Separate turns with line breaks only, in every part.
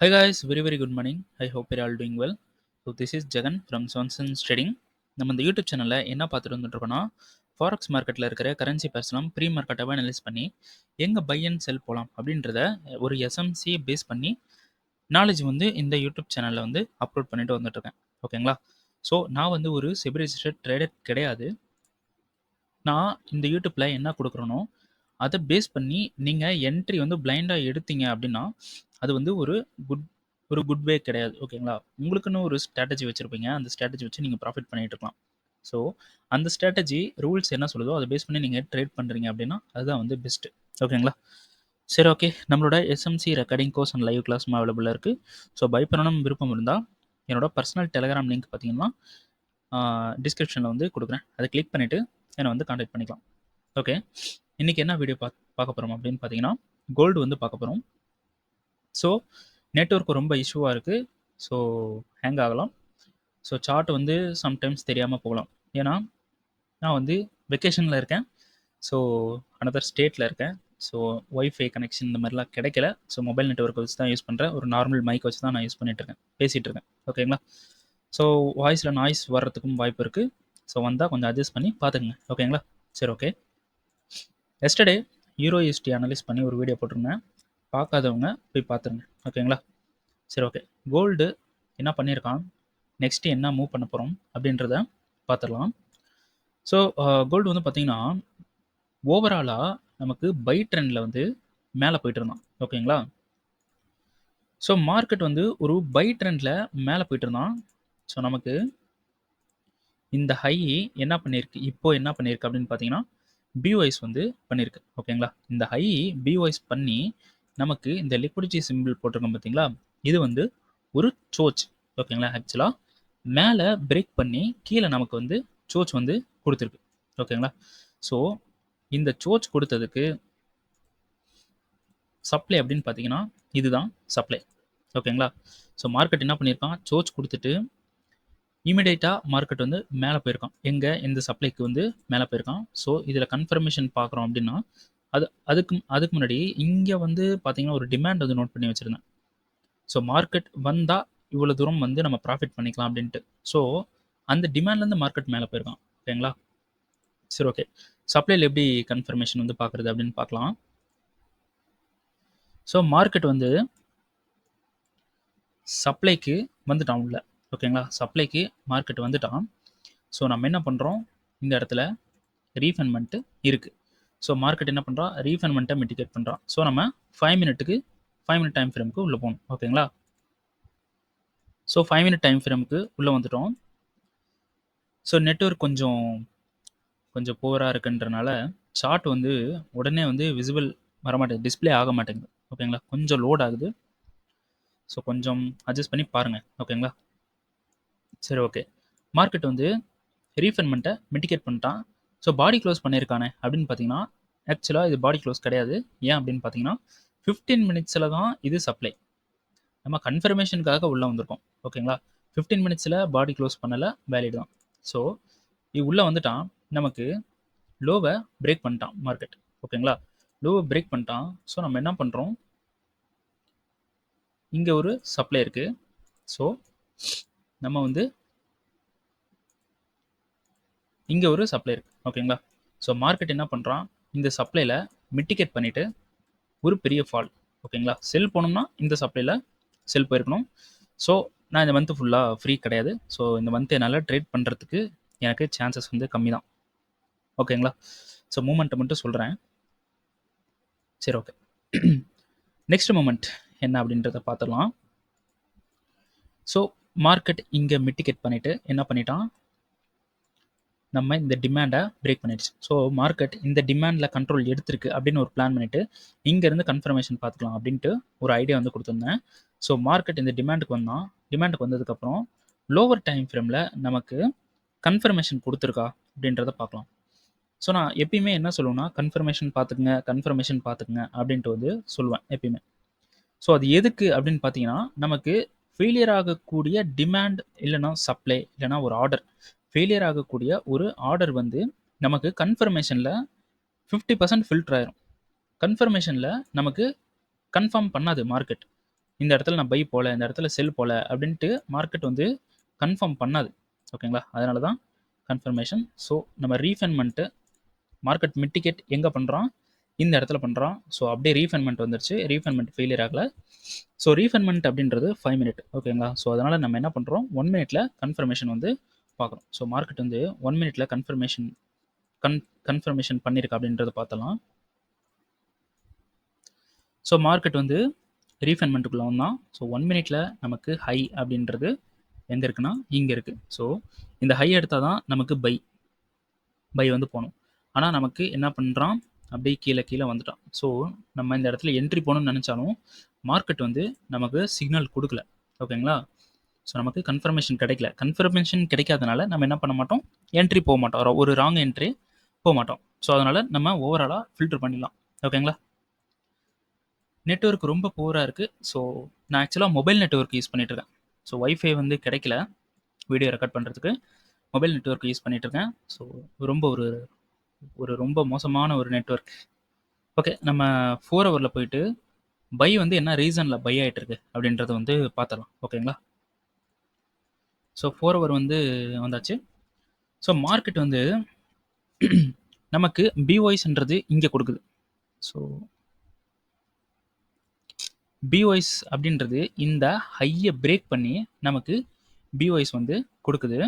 Hi guys, very good morning. I hope you're all doing well. So this is Jagan from Swanson's Trading. நம்ம இந்த YouTube சேனலில் என்ன பார்த்துட்டு வந்துட்டு இருக்கோம்னா ஃபாரெக்ஸ் மார்க்கெட்டில் இருக்கிற கரன்சி பேர்ஸ்லாம் ப்ரீ மார்க்கெட்டாக அனலைஸ் பண்ணி எங்கே பை அண்ட் செல் போகலாம் அப்படின்றத ஒரு எஸ்எம்சி பேஸ் பண்ணி நாலேஜ் வந்து இந்த யூடியூப் சேனலில் வந்து அப்லோட் பண்ணிட்டு வந்துட்டுருக்கேன். ஓகேங்களா? ஸோ நான் வந்து ஒரு செபி ரெஜிஸ்டர்ட் ட்ரேடர் கிடையாது. நான் இந்த யூடியூப்பில் என்ன கொடுக்குறேனோ அதை பேஸ் பண்ணி நீங்கள் என்ட்ரி வந்து பிளைண்டாக எடுத்தீங்க அப்படின்னா அது வந்து ஒரு குட் வே கிடையாது. ஓகேங்களா? உங்களுக்குன்னு ஒரு ஸ்ட்ராட்டஜி வச்சுருப்பீங்க. அந்த ஸ்ட்ராட்டஜி வச்சு நீங்கள் ப்ராஃபிட் பண்ணிட்டு இருக்கலாம். ஸோ அந்த ஸ்ட்ராட்டஜி ரூல்ஸ் என்ன சொல்லுதோ அதை பேஸ் பண்ணி நீங்கள் ட்ரேட் பண்ணுறீங்க அப்படின்னா அதுதான் வந்து பெஸ்ட்டு. ஓகேங்களா? சரி, ஓகே. நம்மளோட SMC recording course and live கிளாஸும் அவைலபிளாக இருக்குது. ஸோ பை பண்ணணும் விருப்பம் இருந்தால் என்னோட பர்சனல் டெலகிராம் லிங்க் பார்த்தீங்கன்னா டிஸ்கிரிப்ஷனில் வந்து கொடுக்குறேன். அதை கிளிக் பண்ணிவிட்டு என்னை வந்து காண்டாக்ட் பண்ணிக்கலாம். ஓகே, இன்றைக்கி என்ன வீடியோ பார்க்க போகிறோம் அப்படின்னு பார்த்தீங்கன்னா கோல்டு வந்து பார்க்க போகிறோம். ஸோ நெட்வொர்க் ரொம்ப இஷ்யூவாக இருக்குது. ஸோ ஹேங் ஆகலாம். ஸோ சார்ட் வந்து சம்டைம்ஸ் தெரியாமல் போகலாம். ஏன்னா நான் வந்து வெக்கேஷனில் இருக்கேன். ஸோ அனதர் ஸ்டேட்டில் இருக்கேன். ஸோ ஒய்ஃபை கனெக்ஷன் இந்த மாதிரிலாம் கிடைக்கல. ஸோ மொபைல் நெட்வொர்க் வச்சு தான் யூஸ் பண்ணுறேன். ஒரு நார்மல் மைக் வச்சு தான் நான் யூஸ் பண்ணிகிட்ருக்கேன், பேசிகிட்டு இருக்கேன். ஓகேங்களா? ஸோ வாய்ஸில் நாய்ஸ் வர்றதுக்கும் வாய்ப்பு இருக்குது. ஸோ வந்தால் கொஞ்சம் அட்ஜஸ்ட் பண்ணி பார்த்துக்குங்க. ஓகேங்களா? சரி, ஓகே. எஸ்டர்டே யூரோஎஸ்டி அனலைஸ் பண்ணி ஒரு வீடியோ போட்டிருந்தேன். பார்க்காதவங்க போய் பார்த்துருங்க. ஓகேங்களா? சரி, ஓகே. கோல்டு என்ன பண்ணியிருக்கான், நெக்ஸ்ட்டு என்ன மூவ் பண்ண போகிறோம் அப்படின்றத பார்த்துடலாம். ஸோ கோல்டு வந்து பார்த்திங்கன்னா ஓவராலாக நமக்கு பை ட்ரெண்டில் வந்து மேலே போயிட்டு இருந்தான். ஓகேங்களா? ஸோ மார்க்கெட் வந்து ஒரு பை ட்ரெண்டில் மேலே போயிட்டு இருந்தான். ஸோ நமக்கு இந்த ஹை என்ன பண்ணியிருக்கு, இப்போ என்ன பண்ணியிருக்கு அப்படின்னு பார்த்தீங்கன்னா பிஒய்ஸ் வந்து பண்ணியிருக்கு. ஓகேங்களா? இந்த ஹை பிஒய்ஸ் பண்ணி நமக்கு இந்த லிக்விடிட்டி சிம்பிள் போட்டிருக்கோம் பார்த்தீங்களா, இது வந்து ஒரு சோச். ஓகேங்களா? ஆக்சுவலாக மேலே பிரேக் பண்ணி கீழே நமக்கு வந்து சோச் வந்து கொடுத்துருக்கு. ஓகேங்களா? ஸோ இந்த சோச் கொடுத்ததுக்கு சப்ளை அப்படின்னு பார்த்தீங்கன்னா இதுதான் சப்ளை. ஓகேங்களா? ஸோ மார்க்கெட் என்ன பண்ணியிருக்கான், சோச் கொடுத்துட்டு இமீடியட்டாக மார்க்கெட் வந்து மேலே போயிருக்கான். எங்கே, இந்த சப்ளைக்கு வந்து மேலே போயிருக்கான். ஸோ இதில் கன்ஃபர்மேஷன் பார்க்குறோம் அப்படின்னா அதுக்கு முன்னாடி இங்கே வந்து பார்த்தீங்கன்னா ஒரு டிமாண்ட் வந்து நோட் பண்ணி வச்சுருந்தேன். ஸோ மார்க்கெட் வந்தால் இவ்வளோ தூரம் வந்து நம்ம ப்ராஃபிட் பண்ணிக்கலாம் அப்படின்ட்டு. ஸோ அந்த டிமாண்ட்லேருந்து மார்க்கெட் மேலே போயிருக்கான். ஓகேங்களா? சரி, ஓகே. சப்ளையில் எப்படி கன்ஃபர்மேஷன் வந்து பார்க்குறது அப்படின்னு பார்க்கலாம். ஸோ மார்க்கெட் வந்து சப்ளைக்கு வந்துட்டான் உள்ள. ஓகேங்களா? சப்ளைக்கு மார்க்கெட் வந்துட்டான். ஸோ நம்ம என்ன பண்ணுறோம், இந்த இடத்துல ரீஃபண்ட்மெண்ட்டு இருக்குது. ஸோ மார்க்கெட் என்ன பண்ணுறான், ரீஃபண்ட்மெண்ட்டை மிட்டிகேட் பண்ணுறான். ஸோ நம்ம 5 மினிட் டைம் ஃப்ரேமுக்கு உள்ளே போகணும். ஓகேங்களா? ஸோ 5 மினிட் டைம் ஃப்ரேமுக்கு உள்ளே வந்துட்டோம். ஸோ நெட்வொர்க் கொஞ்சம் புவராக இருக்குன்றனால சார்ட் வந்து உடனே வந்து விசிபிள் வரமாட்டேங்குது, டிஸ்பிளே ஆக மாட்டேங்குது. ஓகேங்களா? கொஞ்சம் லோட் ஆகுது. ஸோ கொஞ்சம் அட்ஜஸ்ட் பண்ணி பாருங்கள். ஓகேங்களா? சரி, ஓகே. மார்க்கெட் வந்து ரீஃபண்ட்மெண்ட்டை மிட்டிகேட் பண்ணிட்டான். ஸோ பாடி க்ளோஸ் பண்ணியிருக்கானே அப்படின்னு பார்த்தீங்கன்னா ஆக்சுவலாக இது பாடி க்ளோஸ் கிடையாது. ஏன் அப்படின்னு பார்த்தீங்கன்னா 15 மினிட்ஸில் தான் இது சப்ளை. நம்ம கன்ஃபர்மேஷனுக்காக உள்ளே வந்திருக்கோம். ஓகேங்களா? 15 மினிட்ஸில் பாடி க்ளோஸ் பண்ணலை, வேலிட் தான். ஸோ இது உள்ளே வந்துட்டான், நமக்கு லோவை பிரேக் பண்ணிட்டான் மார்க்கெட். ஓகேங்களா? லோவை பிரேக் பண்ணிட்டான். ஸோ நம்ம என்ன பண்ணுறோம், இங்கே ஒரு சப்ளை இருக்குது. ஸோ நம்ம வந்து இங்கே ஒரு சப்ளை இருக்குது. ஓகேங்களா? ஸோ மார்க்கெட் என்ன பண்ணுறான், இந்த சப்ளையில் மிட்டிகேட் பண்ணிவிட்டு ஒரு பெரிய ஃபால். ஓகேங்களா? செல் போனோம்னா இந்த சப்ளையில் செல் போயிருக்கணும். ஸோ நான் இந்த மந்த்து ஃபுல்லாக ஃப்ரீ கிடையாது. ஸோ இந்த மந்த் என்னால் ட்ரேட் பண்ணுறதுக்கு எனக்கு சான்சஸ் வந்து கம்மி தான். ஓகேங்களா? ஸோ மூமெண்ட்டை மட்டும் சொல்கிறேன். சரி, ஓகே. நெக்ஸ்ட் மூமெண்ட் என்ன அப்படின்றத பார்த்துடலாம். ஸோ மார்க்கெட் இங்கே மிட்டிகேட் பண்ணிவிட்டு என்ன பண்ணிட்டான், நம்ம இந்த டிமாண்டை பிரேக் பண்ணிடுச்சு. ஸோ மார்க்கெட் இந்த டிமாண்டில் கண்ட்ரோல் எடுத்திருக்கு அப்படின்னு ஒரு பிளான் பண்ணிவிட்டு இங்கேருந்து கன்ஃபர்மேஷன் பார்த்துக்கலாம் அப்படின்ட்டு ஒரு ஐடியா வந்து கொடுத்துருந்தேன். ஸோ மார்க்கெட் இந்த டிமாண்டுக்கு வந்ததுக்கப்புறம் லோவர் டைம் ஃப்ரேமில் நமக்கு கன்ஃபர்மேஷன் கொடுத்துருக்கா அப்படின்றத பார்க்கலாம். ஸோ நான் எப்பயுமே என்ன சொல்லுவேன்னா கன்ஃபர்மேஷன் பார்த்துக்குங்க அப்படின்ட்டு வந்து சொல்லுவேன் எப்பயுமே. ஸோ அது எதுக்கு அப்படின்னு பார்த்தீங்கன்னா நமக்கு ஃபெயிலியர் ஆகக்கூடிய டிமாண்ட் இல்லைனா சப்ளை இல்லைனா ஒரு ஆர்டர், ஃபெயிலியர் ஆகக்கூடிய ஒரு ஆர்டர் வந்து நமக்கு கன்ஃபர்மேஷனில் 50% ஃபில்டர் ஆயிரும். கன்ஃபர்மேஷனில் நமக்கு கன்ஃபார்ம் பண்ணாது மார்க்கெட். இந்த இடத்துல நான் பை போல, இந்த இடத்துல செல் போல அப்படின்ட்டு மார்க்கெட் வந்து கன்ஃபார்ம் பண்ணாது. ஓகேங்களா? அதனால தான் கன்ஃபர்மேஷன். ஸோ நம்ம ரீஃபைன்மெண்ட்டு மார்க்கெட் மிட்டிகேட் எங்கே பண்ணுறான்? இந்த இடத்துல பண்ணுறான். ஸோ அப்படியே ரீஃபைன்மெண்ட் வந்துருச்சு. ரீஃபைன்மெண்ட் ஃபெயிலியர் ஆகல. ஸோ ரீஃபைன்மெண்ட் அப்படின்றது 5 மினிட். ஓகேங்களா? ஸோ அதனால் நம்ம என்ன பண்ணுறோம்? 1 மினிட்ல கன்ஃபர்மேஷன் வந்து பார்க்குறோம். ஸோ மார்க்கெட் வந்து 1 மினிட்ல கன்ஃபர்மேஷன் பண்ணியிருக்கா அப்படின்றத பார்த்தலாம். ஸோ மார்க்கெட் வந்து ரீஃபைன்மெண்ட்டுக்குள்ள வந்தான். ஸோ 1 மினிட்ல நமக்கு ஹை அப்படின்றது எங்கே இருக்குன்னா இங்கே இருக்குது. ஸோ இந்த ஹை எடுத்தால் தான் நமக்கு பை வந்து போகணும். ஆனால் நமக்கு என்ன பண்ணுறான்? அப்படியே கீழே வந்துட்டான். ஸோ நம்ம இந்த இடத்துல என்ட்ரி போகணும்னு நினச்சாலும் மார்க்கெட் வந்து நமக்கு சிக்னல் கொடுக்கல. ஓகேங்களா? ஸோ நமக்கு கன்ஃபர்மேஷன் கிடைக்கல. கன்ஃபர்மேஷன் கிடைக்காதனால நம்ம என்ன பண்ண மாட்டோம்? என்ட்ரி போக மாட்டோம். ஒரு ராங் என்ட்ரி போக மாட்டோம். ஸோ அதனால் நம்ம ஓவராலாக ஃபில்டர் பண்ணிடலாம். ஓகேங்களா? நெட்வொர்க் ரொம்ப புவராக இருக்குது. ஸோ நான் ஆக்சுவலாக மொபைல் நெட்வொர்க் யூஸ் பண்ணிகிட்ருக்கேன். ஸோ வைஃபை வந்து கிடைக்கல வீடியோ ரெக்கார்ட் பண்ணுறதுக்கு. மொபைல் நெட்வொர்க் யூஸ் பண்ணிகிட்ருக்கேன். ஸோ ரொம்ப ரொம்ப மோசமான ஒரு நெட்வொர்க். ஓகே, நம்ம 4 ஹவரில் போயிட்டு பை வந்து என்ன ரீசனில் பை ஆகிட்டு இருக்கு அப்படின்றத வந்து பார்த்துடலாம். ஓகேங்களா? ஸோ 4 ஹவர் வந்து வந்தாச்சு. ஸோ மார்க்கெட் வந்து நமக்கு பிஒய்ஸ்ன்றது இங்கே கொடுக்குது. ஸோ பிஒய்ஸ் அப்படின்றது இந்த ஹையை பிரேக் பண்ணி நமக்கு பிஒய்ஸ் வந்து கொடுக்குது.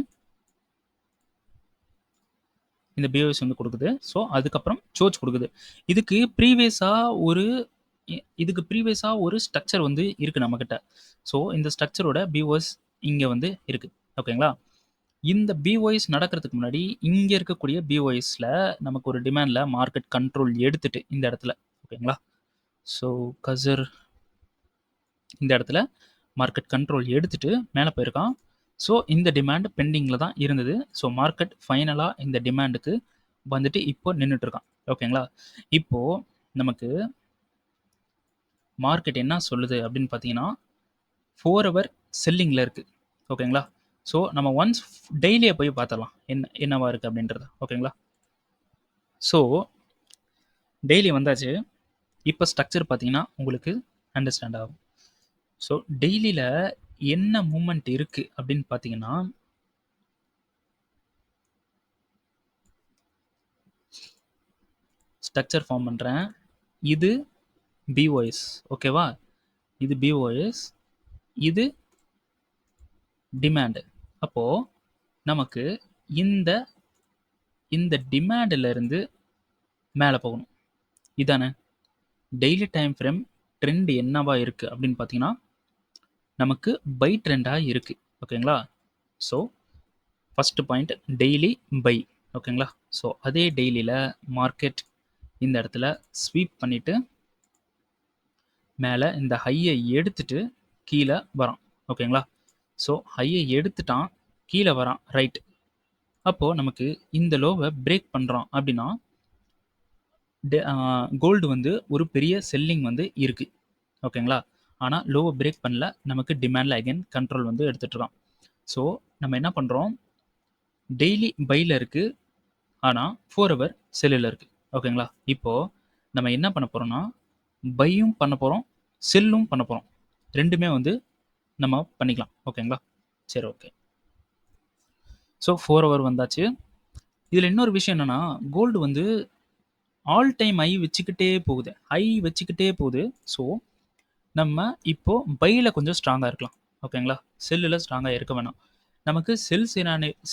இந்த பிஓஎஸ் வந்து கொடுக்குது. ஸோ அதுக்கப்புறம் சோச் கொடுக்குது. இதுக்கு ப்ரீவியஸாக ஒரு ஸ்ட்ரக்சர் வந்து இருக்குது நம்மக்கிட்ட. ஸோ இந்த ஸ்ட்ரக்சரோட பிஓஎஸ் இங்கே வந்து இருக்குது. ஓகேங்களா? இந்த பிஓஎஸ் நடக்கிறதுக்கு முன்னாடி இங்கே இருக்கக்கூடிய பிஓஎஸில் நமக்கு ஒரு டிமாண்டில் மார்க்கெட் கண்ட்ரோல் எடுத்துட்டு இந்த இடத்துல. ஓகேங்களா? ஸோ கசர் இந்த இடத்துல மார்க்கெட் கண்ட்ரோல் எடுத்துட்டு மேலே போயிருக்கான். ஸோ இந்த டிமாண்ட் பெண்டிங்கில் தான் இருந்தது. ஸோ மார்க்கெட் ஃபைனலாக இந்த டிமாண்டுக்கு வந்துட்டு இப்போ நின்றுட்டுருக்கான். ஓகேங்களா? இப்போது நமக்கு மார்க்கெட் என்ன சொல்லுது அப்படின்னு பார்த்தீங்கன்னா 4 ஹவர் செல்லிங்கில் இருக்குது. ஓகேங்களா? ஸோ நம்ம ஒன்ஸ் டெய்லியை போய் பார்த்தலாம் என்னவா இருக்குது அப்படின்றத. ஓகேங்களா? ஸோ டெய்லி வந்தாச்சு. இப்போ ஸ்ட்ரக்சர் பார்த்தீங்கன்னா உங்களுக்கு அண்டர்ஸ்டாண்ட் ஆகும். ஸோ டெய்லியில் என்ன மூமெண்ட் இருக்குது அப்படின்னு பார்த்தீங்கன்னா ஸ்ட்ரக்சர் ஃபார்ம் பண்ணுறேன். இது பிஓஎஸ். ஓகேவா? இது பிஓஎஸ், இது டிமாண்டு. அப்போது நமக்கு இந்த இந்த டிமாண்டிலிருந்து மேலே போகணும். இதானே டெய்லி டைம் ஃப்ரேம் ட்ரெண்ட் என்னவா இருக்குது அப்படின்னு பார்த்தீங்கன்னா நமக்கு பை ட்ரெண்டாக இருக்குது. ஓகேங்களா? So first point daily buy. ஓகேங்களா? ஸோ அதே டெய்லியில் மார்க்கெட் இந்த இடத்துல ஸ்வீப் பண்ணிவிட்டு மேலே இந்த ஹையை எடுத்துட்டு கீழே வரான். ஓகேங்களா? ஸோ ஹையை எடுத்துட்டான், கீழே வரான். ரைட். அப்போது நமக்கு இந்த லோவை பிரேக் பண்ணுறான் அப்படின்னா கோல்டு வந்து ஒரு பெரிய செல்லிங் வந்து இருக்குது. ஓகேங்களா? ஆனால் லோவை பிரேக் பண்ணல. நமக்கு டிமாண்டில் அகைன் கண்ட்ரோல் வந்து எடுத்துகிட்ருக்கான். ஸோ நம்ம என்ன பண்ணுறோம்? டெய்லி பையில் இருக்குது, ஆனால் 4 ஹவர் செல்லில் இருக்குது. ஓகேங்களா? இப்போது நம்ம என்ன பண்ண போகிறோம்னா பையும் பண்ண போகிறோம், செல்லும் பண்ண போகிறோம். ரெண்டுமே வந்து நம்ம பண்ணிக்கலாம். ஓகேங்களா? சரி, ஓகே. ஸோ 4 ஹவர் வந்தாச்சு. இதில் இன்னொரு விஷயம் என்னென்னா கோல்டு வந்து ஆல் டைம் ஹை வச்சுக்கிட்டே போகுது. ஸோ நம்ம இப்போது பையில் கொஞ்சம் ஸ்ட்ராங்காக இருக்கலாம். ஓகேங்களா? செல்லில் ஸ்ட்ராங்காக இருக்க வேணாம். நமக்கு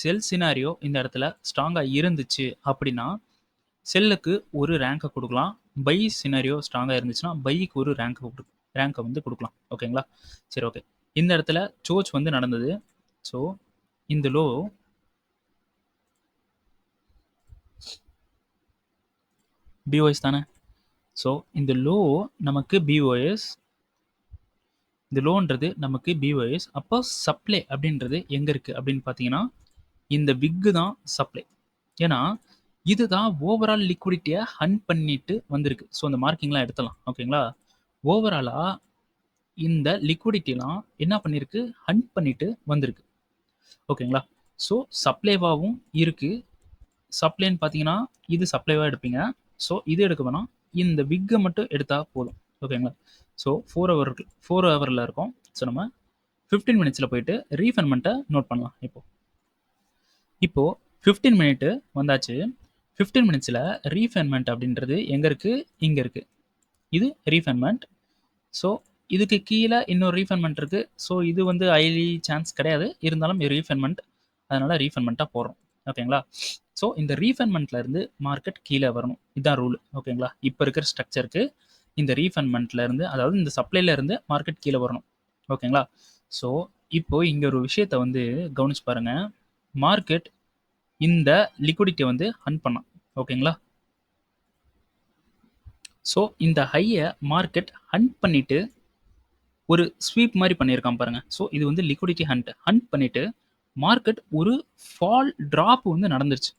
செல் சினாரியோ இந்த இடத்துல ஸ்ட்ராங்காக இருந்துச்சு அப்படின்னா செல்லுக்கு ஒரு ரேங்கை கொடுக்கலாம். பை சினாரியோ ஸ்ட்ராங்காக இருந்துச்சுன்னா பைக்கு ஒரு ரேங்கை வந்து கொடுக்கலாம். ஓகேங்களா? சரி, ஓகே. இந்த இடத்துல சோச் வந்து நடந்தது. ஸோ இந்த லோ பிஓஎஸ் தானே. ஸோ இந்த லோ நமக்கு பிஓஎஸ், இந்த லோன்றது நமக்கு பிஓஎஸ். அப்போ சப்ளை அப்படின்றது எங்கே இருக்குது அப்படின்னு பார்த்தீங்கன்னா இந்த விக்கு தான் சப்ளை. ஏன்னா இதுதான் ஓவரால் லிக்விடிட்டியை ஹண்ட் பண்ணிட்டு வந்திருக்கு. ஸோ அந்த மார்க்கிங்லாம் எடுத்தலாம். ஓகேங்களா? ஓவராலாக இந்த லிக்விடிட்டிலாம் என்ன பண்ணியிருக்கு? ஹண்ட் பண்ணிட்டு வந்திருக்கு. ஓகேங்களா? ஸோ சப்ளைவாகவும் இருக்குது. சப்ளைன்னு பார்த்தீங்கன்னா இது சப்ளைவாக எடுப்பீங்க. ஸோ இது எடுக்க வேணாம், இந்த விக்கை மட்டும் எடுத்தால் போதும். ஓகேங்களா. ஸோ 4 ஹவரில் இருக்கும். ஸோ நம்ம 15 மினிட்ஸில் போயிட்டு ரீஃபண்ட்மெண்ட்டை நோட் பண்ணலாம். இப்போது 15 மினிட்டு வந்தாச்சு. 15 மினிட்ஸில் ரீஃபண்ட்மெண்ட் அப்படின்றது எங்கே இருக்குது? இங்கே இருக்குது. இது ரீஃபண்ட்மெண்ட். ஸோ இதுக்கு கீழே இன்னொரு ரீஃபண்ட்மெண்ட் இருக்குது. ஸோ இது வந்து ஹைலி சான்ஸ் கிடையாது, இருந்தாலும் ரீஃபண்ட்மெண்ட், அதனால் ரீஃபண்ட்மெண்ட்டாக போடுறோம். ஓகேங்களா. ஸோ இந்த ரீஃபண்ட்மெண்ட்லேருந்து மார்க்கெட் கீழே வரணும், இதுதான் ரூல். ஓகேங்களா. இப்போ இருக்கிற ஸ்ட்ரக்சருக்கு இந்த ரீஃபண்ட்மெண்ட்லேருந்து, அதாவது இந்த சப்ளைலேருந்து மார்க்கெட் கீழே வரணும். ஓகேங்களா. ஸோ இப்போ இங்கே ஒரு விஷயத்தை வந்து கவனிச்சு பாருங்கள். மார்க்கெட் இந்த லிக்விடிட்டியை வந்து ஹண்ட் பண்ணலாம். ஓகேங்களா. ஸோ இந்த ஹையை மார்க்கெட் ஹண்ட் பண்ணிவிட்டு ஒரு ஸ்வீப் மாதிரி பண்ணியிருக்கான் பாருங்க. ஸோ இது வந்து லிக்விடிட்டி ஹண்ட் பண்ணிவிட்டு மார்க்கெட் ஒரு ஃபால் ட்ராப் வந்து நடந்துருச்சு.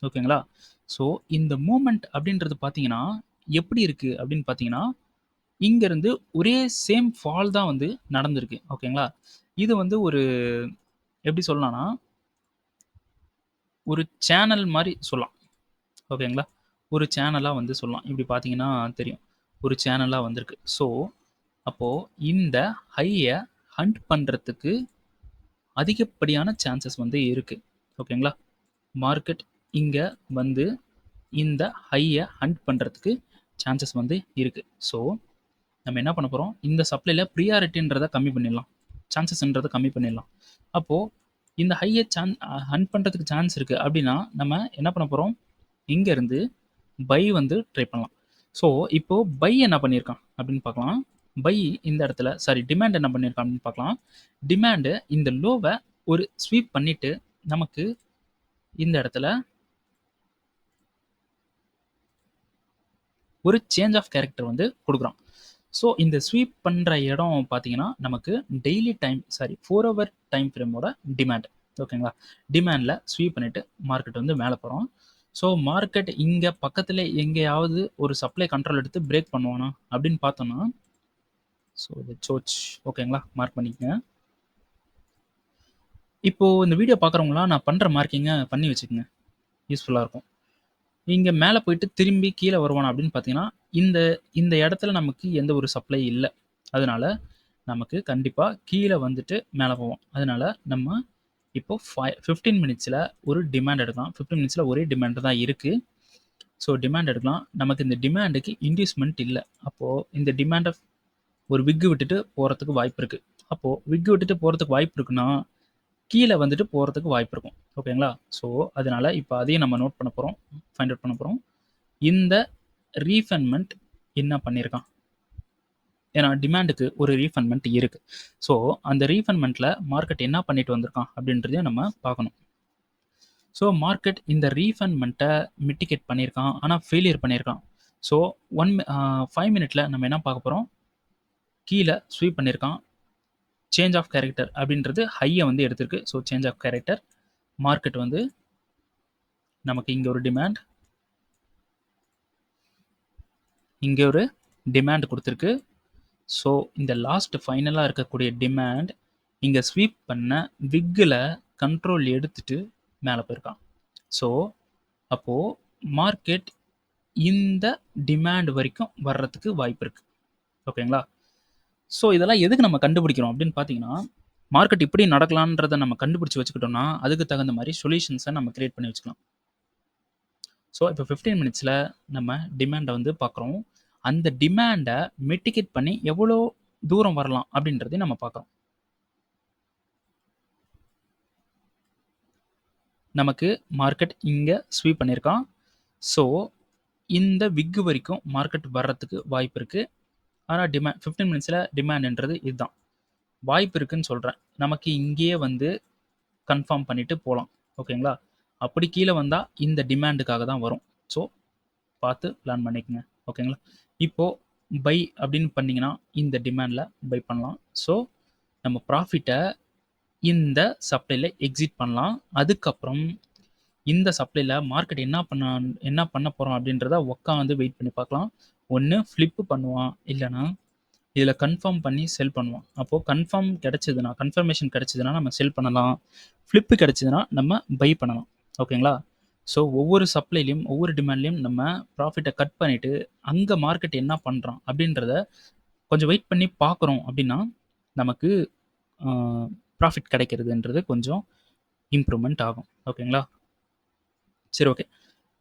ஓகேங்களா. ஸோ இந்த மூமெண்ட் அப்படின்றது பார்த்தீங்கன்னா எப்படி இருக்குது அப்படின்னு பார்த்தீங்கன்னா, இங்கேருந்து ஒரே சேம் ஃபால் தான் வந்து நடந்திருக்கு. ஓகேங்களா. இது வந்து ஒரு எப்படி சொல்லலாம்னா, ஒரு சேனல் மாதிரி சொல்லலாம். ஓகேங்களா. ஒரு சேனலாக வந்து சொல்லலாம். இப்படி பார்த்தீங்கன்னா தெரியும், ஒரு சேனலாக வந்திருக்கு. ஸோ அப்போது இந்த ஹையை ஹண்ட் பண்ணுறதுக்கு அதிகப்படியான சான்சஸ் வந்து இருக்குது. ஓகேங்களா. மார்க்கெட் இங்கே வந்து இந்த ஹையை ஹண்ட் பண்ணுறதுக்கு சான்சஸ் வந்து இருக்குது. ஸோ நம்ம என்ன பண்ண போகிறோம், இந்த சப்ளையில் ப்ரியாரிட்டின்றதை கம்மி பண்ணிடலாம், சான்சஸ்ன்றதை கம்மி பண்ணிடலாம். அப்போது இந்த ஹையை ஹண்ட் பண்ணுறதுக்கு சான்ஸ் இருக்குது அப்படின்னா நம்ம என்ன பண்ண போகிறோம், இங்கேருந்து பை வந்து ட்ரை பண்ணலாம். ஸோ இப்போது பை என்ன பண்ணியிருக்கான் அப்படின்னு பார்க்கலாம். பை இந்த இடத்துல டிமாண்ட் என்ன பண்ணியிருக்கான் அப்படின்னு பார்க்கலாம். டிமாண்டு இந்த லோவை ஒரு ஸ்வீப் பண்ணிவிட்டு நமக்கு இந்த இடத்துல ஒரு சேஞ்ச் ஆஃப் கேரக்டர் வந்து கொடுக்குறான். ஸோ இந்த ஸ்வீப் பண்ணுற இடம் பார்த்தீங்கன்னா நமக்கு டெய்லி 4 ஹவர் டைம் ஃப்ரேமோட டிமாண்ட். ஓகேங்களா. டிமாண்டில் ஸ்வீப் பண்ணிவிட்டு மார்க்கெட் வந்து மேலே போகிறோம். ஸோ மார்க்கெட் இங்கே பக்கத்தில் எங்கேயாவது ஒரு சப்ளை கண்ட்ரோல் எடுத்து பிரேக் பண்ணுவானா அப்படின்னு பார்த்தோன்னா, ஸோ சோச். ஓகேங்களா. மார்க் பண்ணிக்கங்க. இப்போது இந்த வீடியோ பார்க்குறவங்களாம் நான் பண்ணுற மார்க்கிங்கை பண்ணி வச்சுக்கோங்க, யூஸ்ஃபுல்லாக இருக்கும். இங்கே மேலே போயிட்டு திரும்பி கீழே வருவானா அப்படின்னு பார்த்தீங்கன்னா, இந்த இடத்துல நமக்கு எந்த ஒரு சப்ளை இல்லை. அதனால நமக்கு கண்டிப்பாக கீழே வந்துட்டு மேலே போவோம். அதனால நம்ம இப்போ 15 மினிட்ஸில் ஒரு டிமாண்ட் எடுக்கலாம். 15 மினிட்ஸில் ஒரே டிமாண்ட் தான் இருக்குது. ஸோ டிமாண்ட் எடுக்கலாம். நமக்கு இந்த டிமாண்டுக்கு இன்டியூஸ்மெண்ட் இல்லை. அப்போது இந்த டிமாண்டை ஒரு விக்கு விட்டுட்டு போகிறதுக்கு வாய்ப்பு இருக்குது. அப்போது விக்கு விட்டுட்டு போகிறதுக்கு வாய்ப்பு இருக்குன்னா கீழே வந்துட்டு போகிறதுக்கு வாய்ப்பு இருக்கும். ஓகேங்களா. ஸோ அதனால் இப்போ அதையும் நம்ம நோட் பண்ண போகிறோம், ஃபைண்ட் அவுட் பண்ண போகிறோம். இந்த ரீஃபண்ட்மெண்ட் என்ன பண்ணியிருக்கான், ஏன்னா டிமாண்டுக்கு ஒரு ரீஃபண்ட்மெண்ட் இருக்குது. ஸோ அந்த ரீஃபண்ட்மெண்ட்டில் மார்க்கெட் என்ன பண்ணிட்டு வந்திருக்கான் அப்படின்றதையும் நம்ம பார்க்கணும். ஸோ மார்க்கெட் இந்த ரீஃபண்ட்மெண்ட்டை மிட்டிகேட் பண்ணியிருக்கான், ஆனால் ஃபெயிலியர் பண்ணியிருக்கான். ஸோ 5 மினிட்ல நம்ம என்ன பார்க்க போகிறோம், கீழே ஸ்வீப் பண்ணியிருக்கான். சேஞ்ச் ஆஃப் கேரக்டர் அப்படின்றது ஹையை வந்து எடுத்திருக்கு. So change of character, market வந்து நமக்கு இங்கே ஒரு டிமாண்ட், இங்கே ஒரு டிமாண்ட் கொடுத்துருக்கு. ஸோ இந்த லாஸ்ட் ஃபைனலாக இருக்கக்கூடிய டிமாண்ட் இங்கே ஸ்வீப் பண்ண விக்கில் கண்ட்ரோல் எடுத்துட்டு மேலே போயிருக்கான். ஸோ அப்போது மார்க்கெட் இந்த டிமாண்ட் வரைக்கும் வர்றதுக்கு வாய்ப்பு இருக்குது. ஓகேங்களா. ஸோ இதெல்லாம் எதுக்கு நம்ம கண்டுபிடிக்கிறோம் அப்படின்னு பார்த்தீங்கன்னா, மார்க்கெட் இப்படி நடக்கலான்றதை நம்ம கண்டுபிடிச்சி வச்சுக்கிட்டோம்னா அதுக்கு தகுந்த மாதிரி சொல்யூஷன்ஸை நம்ம கிரியேட் பண்ணி வச்சுக்கலாம். ஸோ இப்போ 15 மினிட்ஸில் நம்ம டிமாண்டை வந்து பார்க்குறோம். அந்த டிமாண்டை மிட்டிகேட் பண்ணி எவ்வளோ தூரம் வரலாம் அப்படின்றதையும் நம்ம பார்க்குறோம். நமக்கு மார்க்கெட் இங்கே ஸ்வீப் பண்ணியிருக்கான். ஸோ இந்த விக்கு வரைக்கும் மார்க்கெட் வர்றதுக்கு வாய்ப்பு இருக்குது. ஆனால் 15 மினிட்ஸில் டிமாண்டுன்றது இதுதான் வாய்ப்பு இருக்குன்னு சொல்கிறேன். நமக்கு இங்கேயே வந்து கன்ஃபார்ம் பண்ணிவிட்டு போகலாம். ஓகேங்களா. அப்படி கீழே வந்தால் இந்த டிமாண்டுக்காக தான் வரும். ஸோ பார்த்து பிளான் பண்ணிக்கங்க. ஓகேங்களா. இப்போது பை அப்படின்னு பண்ணிங்கன்னா இந்த டிமாண்டில் பை பண்ணலாம். ஸோ நம்ம ப்ராஃபிட்டை இந்த சப்ளையில் எக்ஸிட் பண்ணலாம். அதுக்கப்புறம் இந்த சப்ளையில் மார்க்கெட் என்ன பண்ண போகிறோம் அப்படின்றத உட்காந்து வெயிட் பண்ணி பார்க்கலாம். ஒன்று ஃப்ளிப்பு பண்ணுவான், இல்லைனா இதில் கன்ஃபார்ம் பண்ணி செல் பண்ணுவான். அப்போது கன்ஃபர்மேஷன் கிடச்சிதுன்னா நம்ம செல் பண்ணலாம். ஃப்ளிப்பு கிடச்சிதுன்னா நம்ம பை பண்ணலாம். ஓகேங்களா. ஸோ ஒவ்வொரு சப்ளைலையும் ஒவ்வொரு டிமாண்ட்லையும் நம்ம ப்ராஃபிட்டை கட் பண்ணிவிட்டு அங்கே மார்க்கெட் என்ன பண்ணுறான் அப்படின்றத கொஞ்சம் வெயிட் பண்ணி பார்க்குறோம் அப்படின்னா நமக்கு ப்ராஃபிட் கிடைக்கிறதுன்றது கொஞ்சம் இம்ப்ரூவ்மெண்ட் ஆகும். ஓகேங்களா? சரி, ஓகே.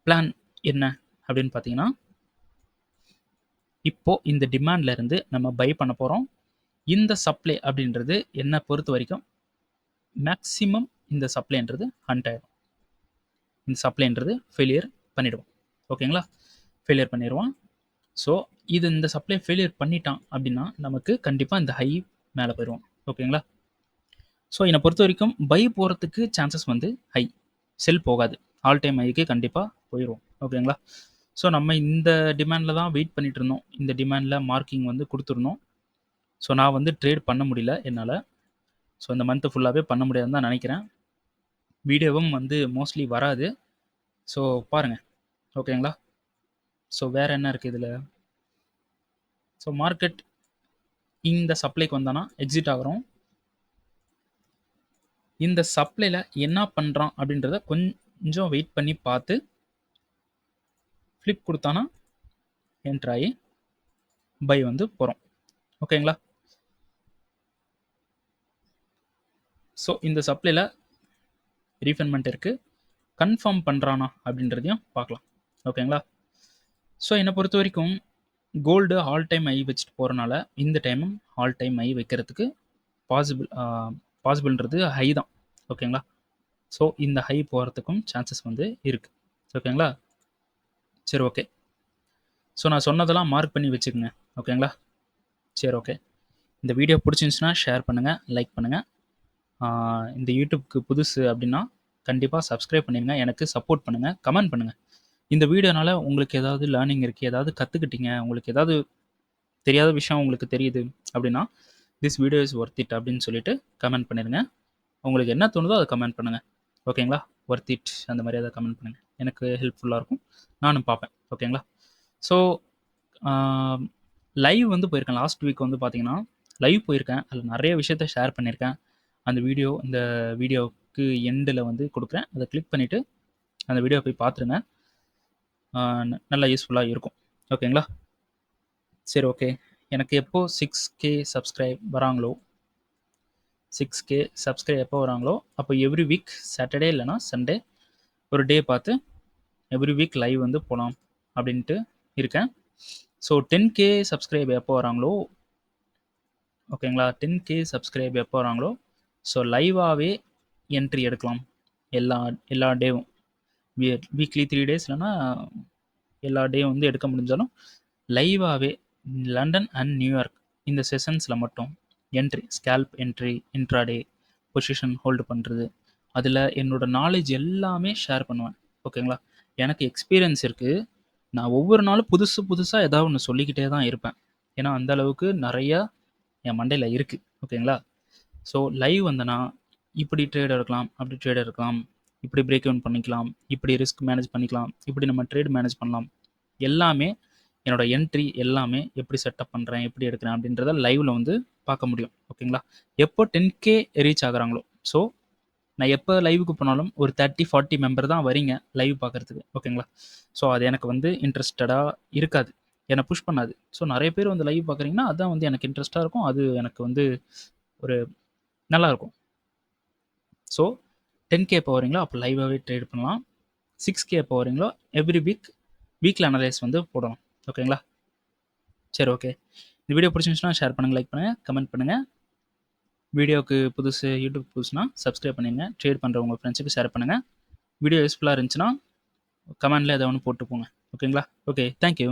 பிளான் என்ன அப்படின்னு பார்த்தீங்கன்னா, இப்போ இந்த டிமாண்ட்ல இருந்து நம்ம பை பண்ண போறோம். இந்த சப்ளை அப்படின்றது என்ன பொறுத்த வரைக்கும் மேக்ஸிமம் இந்த சப்ளைன்றது ஹண்ட் ஆயிடும். இந்த சப்ளைன்றது ஃபெயிலியர் பண்ணிடுவோம். ஓகேங்களா? ஃபெயிலியர் பண்ணிடுவான். ஸோ இந்த சப்ளை ஃபெயிலியர் பண்ணிட்டான் அப்படின்னா நமக்கு கண்டிப்பாக இந்த ஹை மேலே போயிடுவோம். ஓகேங்களா? ஸோ என்னை பொறுத்த வரைக்கும் பை போகிறதுக்கு சான்சஸ் வந்து ஹை, செல் போகாது. ஆல் டைம் ஹைக்கு கண்டிப்பாக போயிடுவோம். ஓகேங்களா? ஸோ நம்ம இந்த டிமாண்டில் தான் வெயிட் பண்ணிட்டு இருந்தோம். இந்த டிமாண்டில் மார்க்கிங் வந்து கொடுத்துருந்தோம். ஸோ நான் வந்து ட்ரேட் பண்ண முடியல என்னால். ஸோ இந்த மந்த்து ஃபுல்லாகவே பண்ண முடியாதுன்னு தான் நினைக்கிறேன். வீடியோவும் வந்து மோஸ்ட்லி வராது. ஸோ பாருங்கள். ஓகேங்களா? ஸோ வேறு என்ன இருக்குது இதில்? ஸோ மார்க்கெட் இந்த சப்ளைக்கு வந்தானா எக்ஸிட் ஆகிறோம். இந்த சப்ளையில் என்ன பண்ணுறான் அப்படின்றத கொஞ்சம் வெயிட் பண்ணி பார்த்து ஃப்ளிப் கொடுத்தானா என்ட்ரு ஆகி பை வந்து போகிறோம். ஓகேங்களா? ஸோ இந்த சப்ளையில் ரீஃபண்ட்மெண்ட் இருக்குது. கன்ஃபார்ம் பண்ணுறானா அப்படின்றதையும் பார்க்கலாம். ஓகேங்களா? ஸோ என்னை பொறுத்த வரைக்கும் கோல்டு ஆல் டைம் ஐ வச்சுட்டு போகிறனால இந்த டைமும் ஆல் டைம் ஐ வைக்கிறதுக்கு பாசிபிள்ன்றது ஹை தான். ஓகேங்களா? ஸோ இந்த ஹை போகிறதுக்கும் சான்சஸ் வந்து இருக்குது. ஓகேங்களா? சரி, ஓகே. ஸோ நான் சொன்னதெல்லாம் மார்க் பண்ணி வச்சுக்கோங்க. ஓகேங்களா? சரி, ஓகே. இந்த வீடியோ பிடிச்சிருந்துச்சுன்னா ஷேர் பண்ணுங்கள், லைக் பண்ணுங்கள். இந்த யூடியூப்க்கு புதுசு அப்படின்னா கண்டிப்பாக சப்ஸ்கிரைப் பண்ணிடுங்க. எனக்கு சப்போர்ட் பண்ணுங்கள், கமெண்ட் பண்ணுங்கள். இந்த வீடியோனால உங்களுக்கு ஏதாவது லேர்னிங் இருக்குது, ஏதாவது கற்றுக்கிட்டீங்க, உங்களுக்கு ஏதாவது தெரியாத விஷயம் உங்களுக்கு தெரியுது அப்படின்னா this video is worth it அப்படின்னு சொல்லிட்டு கமெண்ட் பண்ணிடுங்க. உங்களுக்கு என்ன தோணுதோ அதை கமெண்ட் பண்ணுங்கள். ஓகேங்களா? ஒர்த் இட் அந்த மாதிரி ஏதாவது கமெண்ட் பண்ணுங்கள். எனக்கு ஹெல்ப்ஃபுல்லாக இருக்கும், நானும் பார்ப்பேன். ஓகேங்களா? ஸோ லைவ் வந்து போயிருக்கேன். லாஸ்ட் வீக் வந்து பார்த்தீங்கன்னா லைவ் போயிருக்கேன். அதில் நிறைய விஷயத்த ஷேர் பண்ணியிருக்கேன். அந்த வீடியோ இந்த வீடியோவுக்கு எண்டில் வந்து கொடுக்குறேன். அதை கிளிக் பண்ணிவிட்டு அந்த வீடியோ போய் பார்த்துருங்க. நல்லா யூஸ்ஃபுல்லாக இருக்கும். ஓகேங்களா? சரி, ஓகே. எனக்கு எப்போ 6K சப்ஸ்கிரைப் வராங்களோ 6K சப்ஸ்கிரைப் எப்போ வராங்களோ அப்போ எவ்ரி வீக் சாட்டர்டே இல்லைனா சண்டே ஒரு டே பார்த்து எவ்ரி வீக் லைவ் வந்து போகலாம் அப்படின்ட்டு இருக்கேன். ஸோ 10K சப்ஸ்கிரைப் எப்போ வராங்களோ ஓகேங்களா, 10K சப்ஸ்கிரைப் எப்போ வராங்களோ ஸோ லைவாகவே என்ட்ரி எடுக்கலாம் எல்லா டேவும். வீக்லி 3 டேஸ் இல்லைனா எல்லா டேவும் வந்து எடுக்க முடிஞ்சாலும் லைவாகவே லண்டன் அண்ட் நியூயார்க் இந்த செஷன்ஸில் மட்டும் entry, scalp entry, intraday position hold பண்ணுறது, அதில் என்னோடய நாலேஜ் எல்லாமே ஷேர் பண்ணுவேன். ஓகேங்களா? எனக்கு எக்ஸ்பீரியன்ஸ் இருக்குது. நான் ஒவ்வொரு நாளும் புதுசாக ஏதாவது ஒன்று சொல்லிக்கிட்டே தான் இருப்பேன். ஏன்னா அந்த அளவுக்கு நிறையா என் மண்டையில் இருக்குது. ஓகேங்களா? ஸோ லைவ் வந்தனா இப்படி ட்ரேட் எடுக்கலாம், அப்படி ட்ரேட் எடுக்கலாம், இப்படி பிரேக் டவுன் பண்ணிக்கலாம், இப்படி ரிஸ்க் மேனேஜ் பண்ணிக்கலாம், இப்படி நம்ம ட்ரேட் மேனேஜ் பண்ணலாம், எல்லாமே என்னோட என்ட்ரி எல்லாமே எப்படி செட்டப் பண்ணுறேன், எப்படி எடுக்கிறேன் அப்படின்றத லைவில் வந்து பார்க்க முடியும். ஓகேங்களா? எப்போ 10K ரீச் ஆகுறாங்களோ ஸோ நான் எப்போ லைவுக்கு போனாலும் ஒரு 30-40 மெம்பர் தான் வரீங்க லைவ் பார்க்குறதுக்கு. ஓகேங்களா? ஸோ அது எனக்கு வந்து இன்ட்ரெஸ்டடாக இருக்காது, என்னை புஷ் பண்ணாது. ஸோ நிறைய பேர் வந்து லைவ் பார்க்குறீங்கன்னா அதுதான் வந்து எனக்கு இன்ட்ரெஸ்ட்டாக இருக்கும். அது எனக்கு வந்து ஒரு நல்லாயிருக்கும். ஸோ 10K எப்போ வரீங்களோ அப்போ லைவாகவே ட்ரேட் பண்ணலாம். 6K எப்போ வரீங்களோ எவ்ரி வீக்கில் அனலைஸ் வந்து போடணும். ஓகேங்களா? சரி, ஓகே. இந்த வீடியோ பிடிச்சிருந்துச்சுன்னா ஷேர் பண்ணுங்கள், லைக் பண்ணுங்கள், கமெண்ட் பண்ணுங்கள். வீடியோவுக்கு புதுசு, யூடியூப் புதுசுனா சப்ஸ்கிரைப் பண்ணிடுங்க. ட்ரேட் பண்ணுற உங்கள் ஃப்ரெண்ட்ஸுக்கு ஷேர் பண்ணுங்கள். வீடியோ யூஸ்ஃபுல்லாக இருந்துச்சுன்னா கமெண்டில் எதாவது ஒன்று போட்டு போங்க. ஓகேங்களா? Okay, thank you.